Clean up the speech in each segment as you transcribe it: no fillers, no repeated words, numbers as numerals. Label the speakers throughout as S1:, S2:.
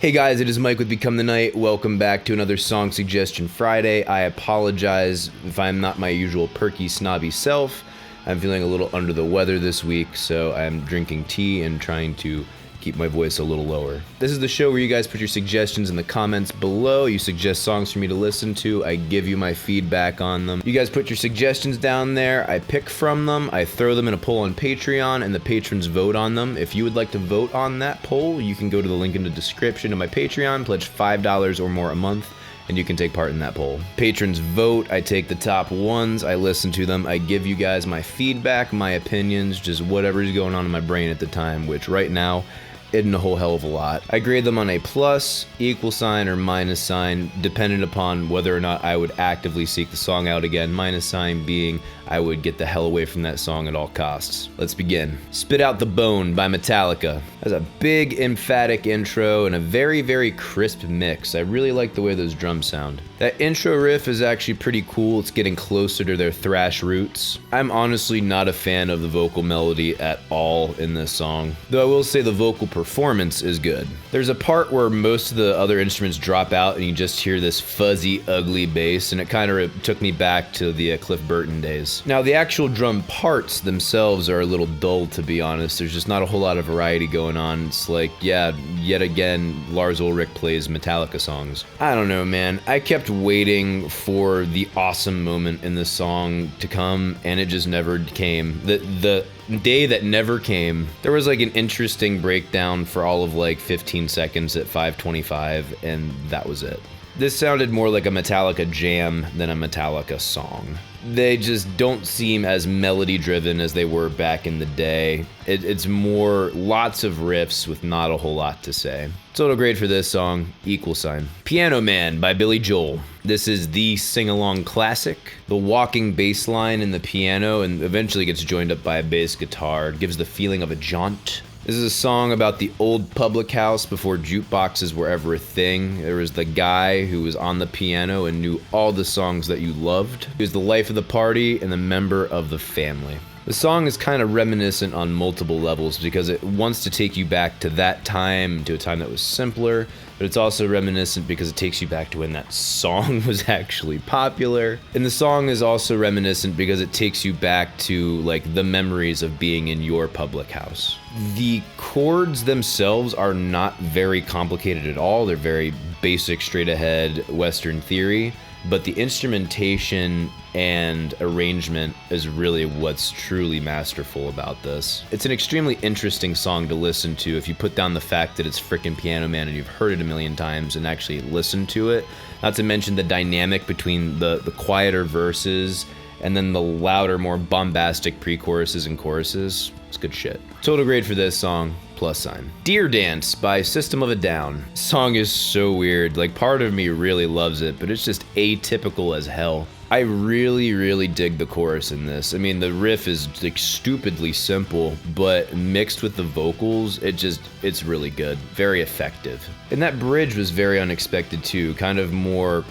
S1: Hey guys, it is Mike with Become the Night. Welcome back to another Song Suggestion Friday. I apologize if I'm not my usual perky, snobby self. I'm feeling a little under the weather this week, so I'm drinking tea and trying to keep my voice a little lower. This is the show where you guys put your suggestions in the comments below. You suggest songs for me to listen to. I give you my feedback on them. You guys put your suggestions down there. I pick from them. I throw them in a poll on Patreon, and the patrons vote on them. If you would like to vote on that poll, you can go to the link in the description of my Patreon, pledge $5 or more a month, and you can take part in that poll. Patrons vote. I take the top ones. I listen to them. I give you guys my feedback, my opinions, just whatever's going on in my brain at the time, which right now isn't a whole hell of a lot. I grade them on a plus, equal sign, or minus sign, dependent upon whether or not I would actively seek the song out again. Minus sign being I would get the hell away from that song at all costs. Let's begin. Spit Out the Bone by Metallica. That's a big, emphatic intro and a very, very crisp mix. I really like the way those drums sound. That intro riff is actually pretty cool. It's getting closer to their thrash roots. I'm honestly not a fan of the vocal melody at all in this song, though I will say the vocal performance is good. There's a part where most of the other instruments drop out and you just hear this fuzzy, ugly bass, and it kind of took me back to the Cliff Burton days. Now, the actual drum parts themselves are a little dull, to be honest. There's just not a whole lot of variety going on. It's like, yeah, yet again, Lars Ulrich plays Metallica songs. I don't know, man. I kept waiting for the awesome moment in this song to come, and it just never came. The day that never came, there was like an interesting breakdown for all of like 15 seconds at 5:25, and that was it. This sounded more like a Metallica jam than a Metallica song. They just don't seem as melody-driven as they were back in the day. It's more lots of riffs with not a whole lot to say. Total grade for this song, equal sign. Piano Man by Billy Joel. This is the sing-along classic. The walking bass line in the piano and eventually gets joined up by a bass guitar. It gives the feeling of a jaunt. This is a song about the old public house before jukeboxes were ever a thing. There was the guy who was on the piano and knew all the songs that you loved. He was the life of the party and the member of the family. The song is kind of reminiscent on multiple levels because it wants to take you back to that time, to a time that was simpler, but it's also reminiscent because it takes you back to when that song was actually popular. And the song is also reminiscent because it takes you back to like the memories of being in your public house. The chords themselves are not very complicated at all. They're very basic, straight ahead Western theory, but the instrumentation and arrangement is really what's truly masterful about this. It's an extremely interesting song to listen to if you put down the fact that it's frickin' Piano Man and you've heard it a million times and actually listened to it. Not to mention the dynamic between the quieter verses and then the louder, more bombastic pre-choruses and choruses. It's good shit. Total grade for this song, plus sign. Deer Dance by System of a Down. Song is so weird. Like, part of me really loves it, but it's just atypical as hell. I really, really dig the chorus in this. I mean, the riff is like stupidly simple, but mixed with the vocals, it's really good. Very effective. And that bridge was very unexpected too. Kind of more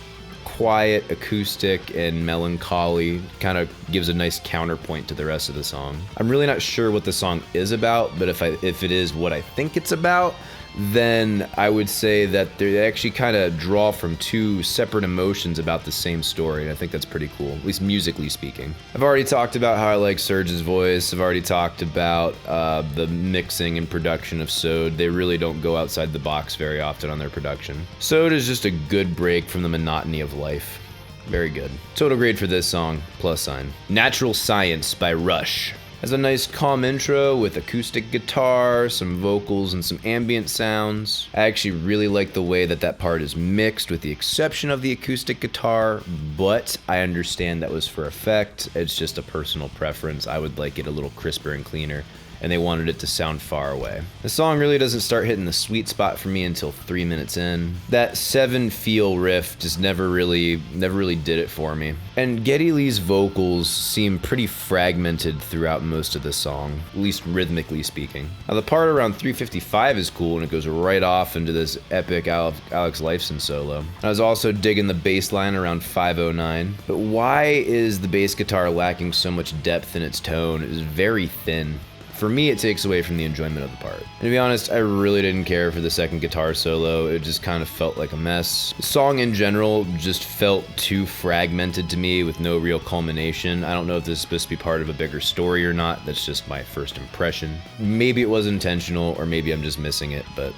S1: quiet, acoustic, and melancholy. Kind of gives a nice counterpoint to the rest of the song. I'm really not sure what the song is about, but if it is what I think it's about, then I would say that they actually kind of draw from two separate emotions about the same story, and I think that's pretty cool, at least musically speaking. I've already talked about how I like Serge's voice. I've already talked about the mixing and production of Sode. They really don't go outside the box very often on their production. Sode is just a good break from the monotony of life. Very good. Total grade for this song, plus sign. Natural Science by Rush. Has a nice calm intro with acoustic guitar, some vocals, and some ambient sounds. I actually really like the way that part is mixed with the exception of the acoustic guitar, but I understand that was for effect. It's just a personal preference. I would like it a little crisper and cleaner, and they wanted it to sound far away. The song really doesn't start hitting the sweet spot for me until 3 minutes in. That 7 feel riff just never really did it for me. And Geddy Lee's vocals seem pretty fragmented throughout most of the song, at least rhythmically speaking. Now the part around 3:55 is cool and it goes right off into this epic Alex Lifeson solo. I was also digging the bass line around 5:09, but why is the bass guitar lacking so much depth in its tone? It is very thin. For me, it takes away from the enjoyment of the part. And to be honest, I really didn't care for the second guitar solo. It just kind of felt like a mess. The song in general just felt too fragmented to me with no real culmination. I don't know if this is supposed to be part of a bigger story or not. That's just my first impression. Maybe it was intentional, or maybe I'm just missing it, but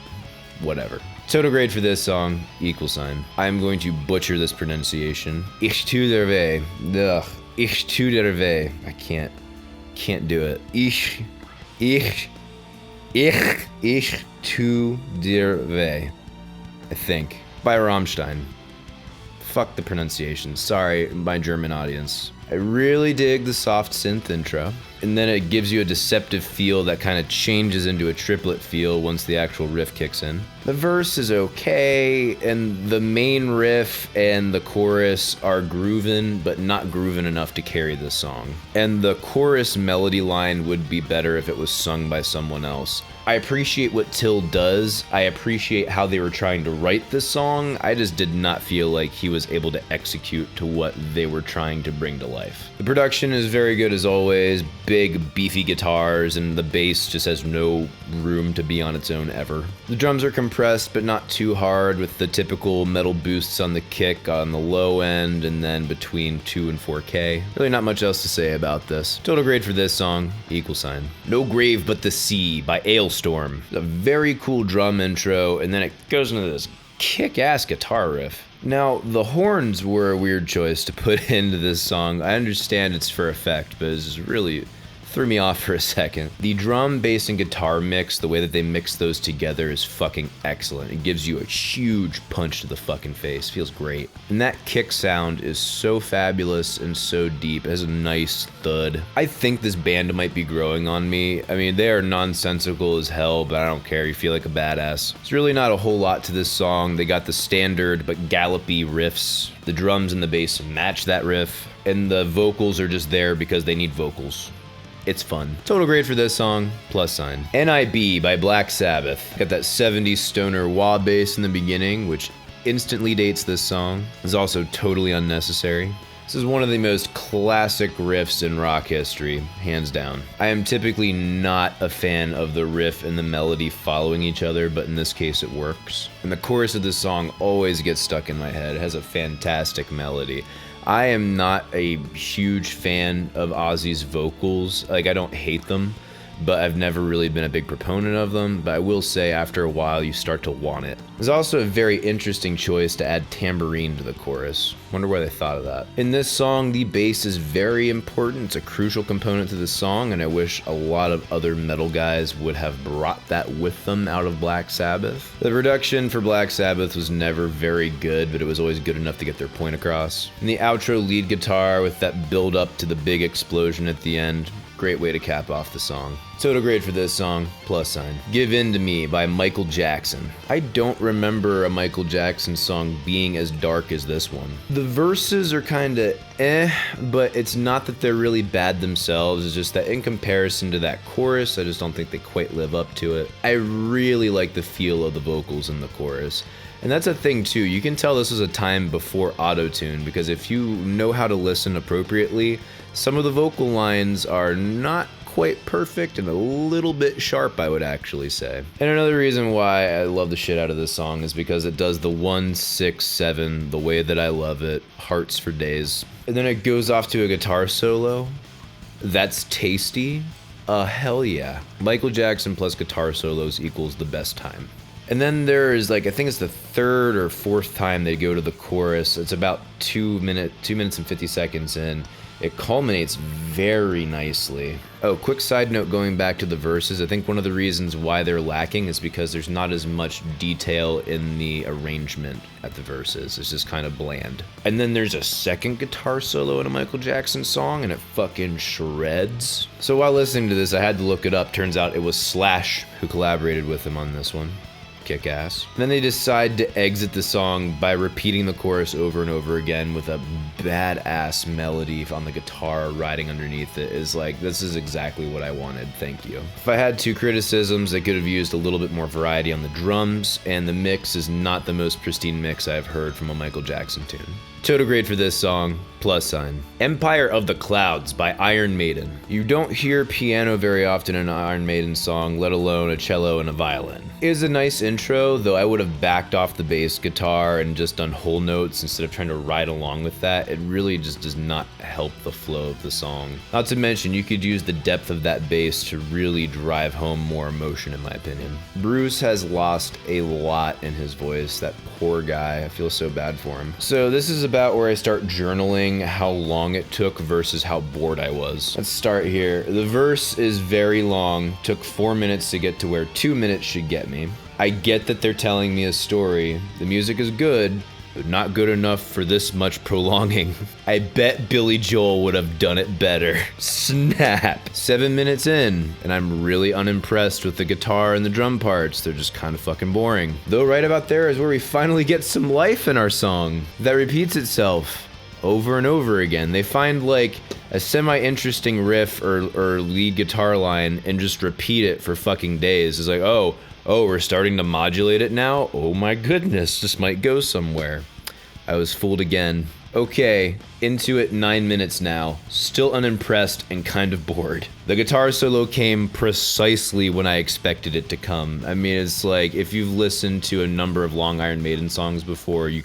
S1: whatever. Total grade for this song, $. I'm going to butcher this pronunciation. Tu Dir Weh. Ugh. Tu Dir Weh. I can't do it. Tu Dir Weh. I think. By Rammstein. Fuck the pronunciation. Sorry, my German audience. I really dig the soft synth intro, and then it gives you a deceptive feel that kind of changes into a triplet feel once the actual riff kicks in. The verse is okay, and the main riff and the chorus are groovin', but not groovin' enough to carry the song. And the chorus melody line would be better if it was sung by someone else. I appreciate what Till does. I appreciate how they were trying to write this song. I just did not feel like he was able to execute to what they were trying to bring to life. The production is very good as always. Big, beefy guitars, and the bass just has no room to be on its own ever. The drums are compressed, but not too hard, with the typical metal boosts on the kick on the low end, and then between 2 and 4K. Really not much else to say about this. Total grade for this song, $. No Grave But the Sea by Alestorm. A very cool drum intro, and then it goes into this kick-ass guitar riff. Now, the horns were a weird choice to put into this song. I understand it's for effect, but it's really threw me off for a second. The drum, bass, and guitar mix, the way that they mix those together is fucking excellent. It gives you a huge punch to the fucking face. Feels great. And that kick sound is so fabulous and so deep. It has a nice thud. I think this band might be growing on me. I mean, they are nonsensical as hell, but I don't care. You feel like a badass. There's really not a whole lot to this song. They got the standard but gallopy riffs. The drums and the bass match that riff, and the vocals are just there because they need vocals. It's fun. Total grade for this song, +. N.I.B by Black Sabbath. Got that 70s stoner wah bass in the beginning, which instantly dates this song. It's also totally unnecessary. This is one of the most classic riffs in rock history, hands down. I am typically not a fan of the riff and the melody following each other, but in this case it works. And the chorus of this song always gets stuck in my head. It has a fantastic melody. I am not a huge fan of Ozzy's vocals. Like, I don't hate them, but I've never really been a big proponent of them. But I will say, after a while, you start to want it. There's also a very interesting choice to add tambourine to the chorus. Wonder why they thought of that. In this song, the bass is very important. It's a crucial component to the song, and I wish a lot of other metal guys would have brought that with them out of Black Sabbath. The production for Black Sabbath was never very good, but it was always good enough to get their point across. And the outro lead guitar with that build up to the big explosion at the end, great way to cap off the song. Total grade for this song, +. Give In To Me by Michael Jackson. I don't remember a Michael Jackson song being as dark as this one. The verses are kinda but it's not that they're really bad themselves, it's just that in comparison to that chorus, I just don't think they quite live up to it. I really like the feel of the vocals in the chorus. And that's a thing too, you can tell this was a time before auto-tune, because if you know how to listen appropriately, some of the vocal lines are not quite perfect and a little bit sharp, I would actually say. And another reason why I love the shit out of this song is because it does the 1, 6, 7 the way that I love it, hearts for days. And then it goes off to a guitar solo. That's tasty. Hell yeah. Michael Jackson plus guitar solos equals the best time. And then there's, like, I think it's the third or fourth time they go to the chorus. It's about 2 minutes and 50 seconds in. It culminates very nicely. Oh, quick side note going back to the verses, I think one of the reasons why they're lacking is because there's not as much detail in the arrangement at the verses. It's just kind of bland. And then there's a second guitar solo in a Michael Jackson song, and it fucking shreds. So while listening to this, I had to look it up. Turns out it was Slash who collaborated with him on this one. Kick ass. Then they decide to exit the song by repeating the chorus over and over again with a badass melody on the guitar riding underneath it. Is like, this is exactly what I wanted, thank you. If I had 2 criticisms, they could have used a little bit more variety on the drums, and the mix is not the most pristine mix I've heard from a Michael Jackson tune. Total grade for this song, plus sign. Empire of the Clouds by Iron Maiden. You don't hear piano very often in an Iron Maiden song, let alone a cello and a violin. It is a nice intro, though I would have backed off the bass guitar and just done whole notes instead of trying to ride along with that. It really just does not help the flow of the song. Not to mention, you could use the depth of that bass to really drive home more emotion, in my opinion. Bruce has lost a lot in his voice. That poor guy, I feel so bad for him. So this is about where I start journaling how long it took versus how bored I was. Let's start here. The verse is very long, took 4 minutes to get to where 2 minutes should get me. I get that they're telling me a story. The music is good, but not good enough for this much prolonging. I bet Billy Joel would have done it better. Snap. 7 minutes in, and I'm really unimpressed with the guitar and the drum parts. They're just kind of fucking boring. Though right about there is where we finally get some life in our song that repeats itself over and over again. They find like a semi-interesting riff or lead guitar line and just repeat it for fucking days. It's like, oh, we're starting to modulate it now? Oh my goodness, this might go somewhere. I was fooled again. Okay, into it 9 minutes now. Still unimpressed and kind of bored. The guitar solo came precisely when I expected it to come. I mean, it's like, if you've listened to a number of long Iron Maiden songs before, you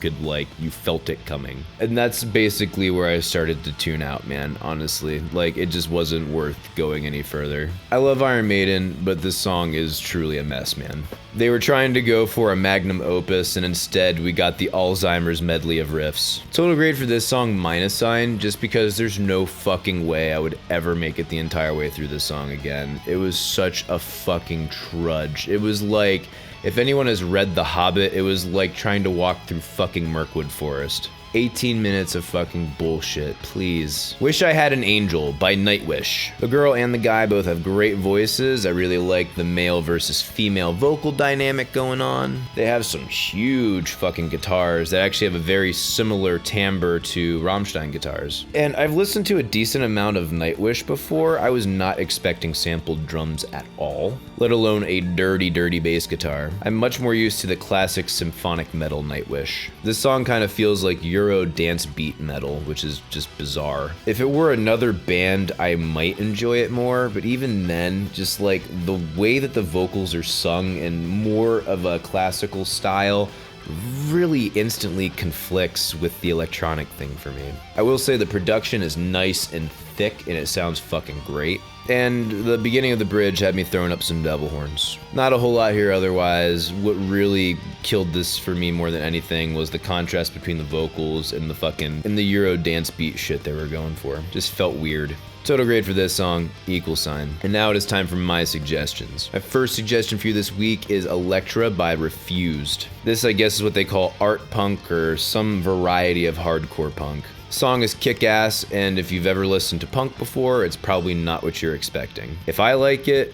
S1: felt it coming. And that's basically where I started to tune out, man, honestly. Like, it just wasn't worth going any further. I love Iron Maiden, but this song is truly a mess, man. They were trying to go for a magnum opus, and instead we got the Alzheimer's medley of riffs. Total grade for this song, minus sign, just because there's no fucking way I would ever make it the entire way through this song again. It was such a fucking trudge. It was like, if anyone has read The Hobbit, it was like trying to walk through fucking Mirkwood Forest. 18 minutes of fucking bullshit, please. Wish I Had an Angel by Nightwish. The girl and the guy both have great voices. I really like the male versus female vocal dynamic going on. They have some huge fucking guitars that actually have a very similar timbre to Rammstein guitars. And I've listened to a decent amount of Nightwish before. I was not expecting sampled drums at all, let alone a dirty, dirty bass guitar. I'm much more used to the classic symphonic metal Nightwish. This song kind of feels like Euro dance beat metal, which is just bizarre. If it were another band, I might enjoy it more, but even then, just like the way that the vocals are sung in more of a classical style really instantly conflicts with the electronic thing for me. I will say the production is nice and thick and it sounds fucking great. And the beginning of the bridge had me throwing up some devil horns. Not a whole lot here otherwise. What really killed this for me more than anything was the contrast between the vocals and the Euro dance beat shit they were going for. Just felt weird. Total grade for this song, equal sign. And now it is time for my suggestions. My first suggestion for you this week is Elektra by Refused. This, I guess, is what they call art punk or some variety of hardcore punk. The song is kick-ass, and if you've ever listened to punk before, it's probably not what you're expecting. If I like it,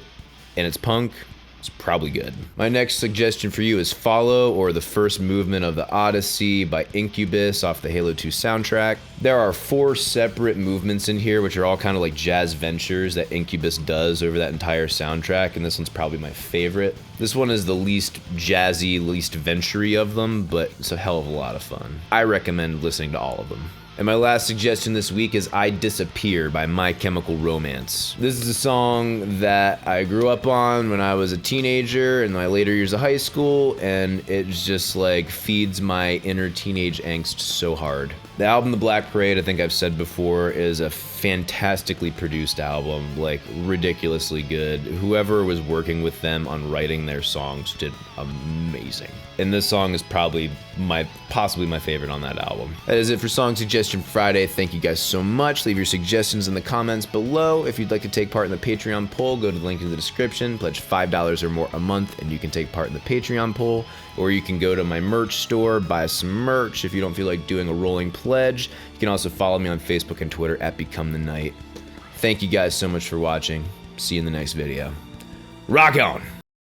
S1: and it's punk, it's probably good. My next suggestion for you is Follow, or the first movement of the Odyssey by Incubus off the Halo 2 soundtrack. There are 4 separate movements in here, which are all kind of like jazz ventures that Incubus does over that entire soundtrack, and this one's probably my favorite. This one is the least jazzy, least venture-y of them, but it's a hell of a lot of fun. I recommend listening to all of them. And my last suggestion this week is I Disappear by My Chemical Romance. This is a song that I grew up on when I was a teenager in my later years of high school, and it just like feeds my inner teenage angst so hard. The album The Black Parade, I think I've said before, is a fantastically produced album, like ridiculously good. Whoever was working with them on writing their songs did amazing. And this song is probably possibly my favorite on that album. That is it for Song Suggestion Friday. Thank you guys so much. Leave your suggestions in the comments below. If you'd like to take part in the Patreon poll, go to the link in the description, pledge $5 or more a month, and you can take part in the Patreon poll. Or you can go to my merch store, buy some merch if you don't feel like doing a rolling pledge. You can also follow me on Facebook and Twitter at Become the Night. Thank you guys so much for watching. See you in the next video. Rock on!